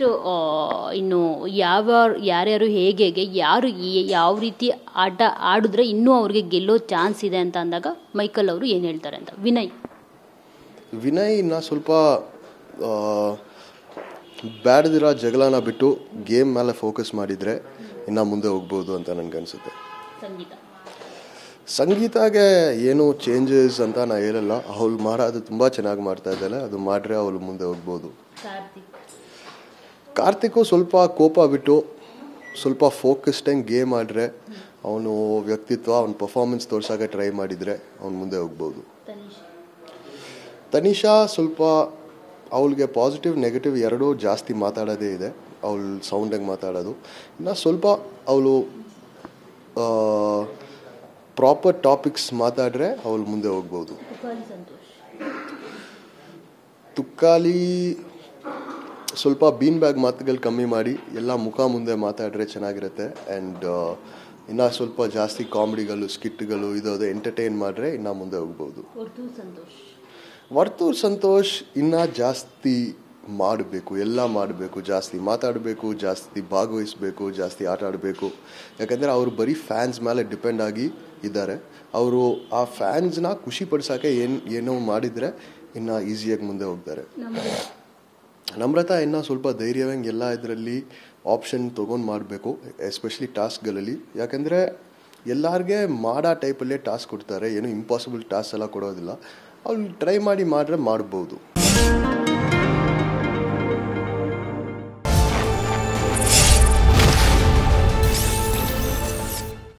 Next ಇನ್ನು ಯಾರ್ಯಾರು ಹೇಗೆ ಯಾರು ಯಾವ ರೀತಿ ಆಟ ಆಡಿದ್ರೆ ಇನ್ನೂ ಅವ್ರಿಗೆ ಗೆಲ್ಲೋ ಚಾನ್ಸ್ ಇದೆ ಅಂತ ಅಂದಾಗ ಮೈಕಲ್ ಅವರು ಏನು ಹೇಳ್ತಾರೆ ಅಂತ. ವಿನಯ್ ಇನ್ನು ಸ್ವಲ್ಪ ಬ್ಯಾಡ್ದಿರೋ ಜಗಳನ ಬಿಟ್ಟು ಗೇಮ್ ಮೇಲೆ ಫೋಕಸ್ ಮಾಡಿದರೆ ಇನ್ನು ಮುಂದೆ ಹೋಗ್ಬೋದು ಅಂತ ನನಗನ್ಸುತ್ತೆ. ಸಂಗೀತಾಗೆ ಏನು ಚೇಂಜಸ್ ಅಂತ ನಾ ಹೇಳಲ್ಲ, ಅವಳು ಮಾಡೋದು ತುಂಬ ಚೆನ್ನಾಗಿ ಮಾಡ್ತಾ ಇದ್ದಾಳೆ, ಅದು ಮಾಡ್ರೆ ಅವಳು ಮುಂದೆ ಹೋಗ್ಬೋದು. ಕಾರ್ತಿಕ್ ಸ್ವಲ್ಪ ಕೋಪ ಬಿಟ್ಟು ಸ್ವಲ್ಪ ಫೋಕಸ್ಡಾಗಿ ಗೇಮ್ ಆಡ್ರೆ, ಅವನು ವ್ಯಕ್ತಿತ್ವ ಅವನ ಪರ್ಫಾರ್ಮೆನ್ಸ್ ತೋರ್ಸೋಕೆ ಟ್ರೈ ಮಾಡಿದರೆ ಅವನು ಮುಂದೆ ಹೋಗ್ಬೋದು. ತನಿಷಾ ಸ್ವಲ್ಪ ಅವಳಿಗೆ ಪಾಸಿಟಿವ್ ನೆಗೆಟಿವ್ ಎರಡೂ ಜಾಸ್ತಿ ಮಾತಾಡೋದೇ ಇದೆ, ಅವಳು ಸೌಂಡಾಗಿ ಮಾತಾಡೋದು. ಇನ್ನು ಸ್ವಲ್ಪ ಅವಳು ಪ್ರಾಪರ್ ಟಾಪಿಕ್ಸ್ ಮಾತಾಡ್ರೆ ಅವಳು ಮುಂದೆ ಹೋಗ್ಬೋದು. ತುಕ್ಕಾಲಿ ಸ್ವಲ್ಪ ಬೀನ್ ಬ್ಯಾಗ್ ಮಾತುಗಳು ಕಮ್ಮಿ ಮಾಡಿ ಎಲ್ಲ ಮುಖ ಮುಂದೆ ಮಾತಾಡ್ರೆ ಚೆನ್ನಾಗಿರುತ್ತೆ. ಆ್ಯಂಡ್ ಇನ್ನು ಸ್ವಲ್ಪ ಜಾಸ್ತಿ ಕಾಮಿಡಿಗಳು ಸ್ಕಿಟ್ಗಳು ಇದು ಎಂಟರ್ಟೈನ್ ಮಾಡಿದ್ರೆ ಇನ್ನು ಮುಂದೆ ಹೋಗ್ಬೋದು. ವರ್ತೂರ್ ಸಂತೋಷ್ ಇನ್ನೂ ಜಾಸ್ತಿ ಮಾಡಬೇಕು, ಎಲ್ಲ ಮಾಡಬೇಕು, ಜಾಸ್ತಿ ಮಾತಾಡಬೇಕು, ಜಾಸ್ತಿ ಭಾಗವಹಿಸಬೇಕು, ಜಾಸ್ತಿ ಆಟ ಆಡಬೇಕು. ಯಾಕಂದರೆ ಅವರು ಬರೀ ಫ್ಯಾನ್ಸ್ ಮೇಲೆ ಡಿಪೆಂಡ್ ಆಗಿ ಇದ್ದಾರೆ. ಅವರು ಆ ಫ್ಯಾನ್ಸ್ನ ಖುಷಿ ಪಡಿಸೋಕ್ಕೆ ಏನೋ ಮಾಡಿದರೆ ಇನ್ನು ಈಸಿಯಾಗಿ ಮುಂದೆ ಹೋಗ್ತಾರೆ. ನಮ್ರತಾ ಇನ್ನೂ ಸ್ವಲ್ಪ ಧೈರ್ಯವಾಗಿ ಎಲ್ಲ ಇದರಲ್ಲಿ ಆಪ್ಷನ್ ತೊಗೊಂಡು ಮಾಡಬೇಕು, ಎಸ್ಪೆಷಲಿ ಟಾಸ್ಕ್ಗಳಲ್ಲಿ. ಯಾಕಂದರೆ ಎಲ್ಲರಿಗೆ ಮಾಡೋ ಟೈಪಲ್ಲೇ ಟಾಸ್ಕ್ ಕೊಡ್ತಾರೆ, ಏನು ಇಂಪಾಸಿಬಲ್ ಟಾಸ್ಕ್ ಎಲ್ಲ ಕೊಡೋದಿಲ್ಲ. ಅವ್ಳು ಟ್ರೈ ಮಾಡಿದ್ರೆ ಮಾಡ್ಬೋದು.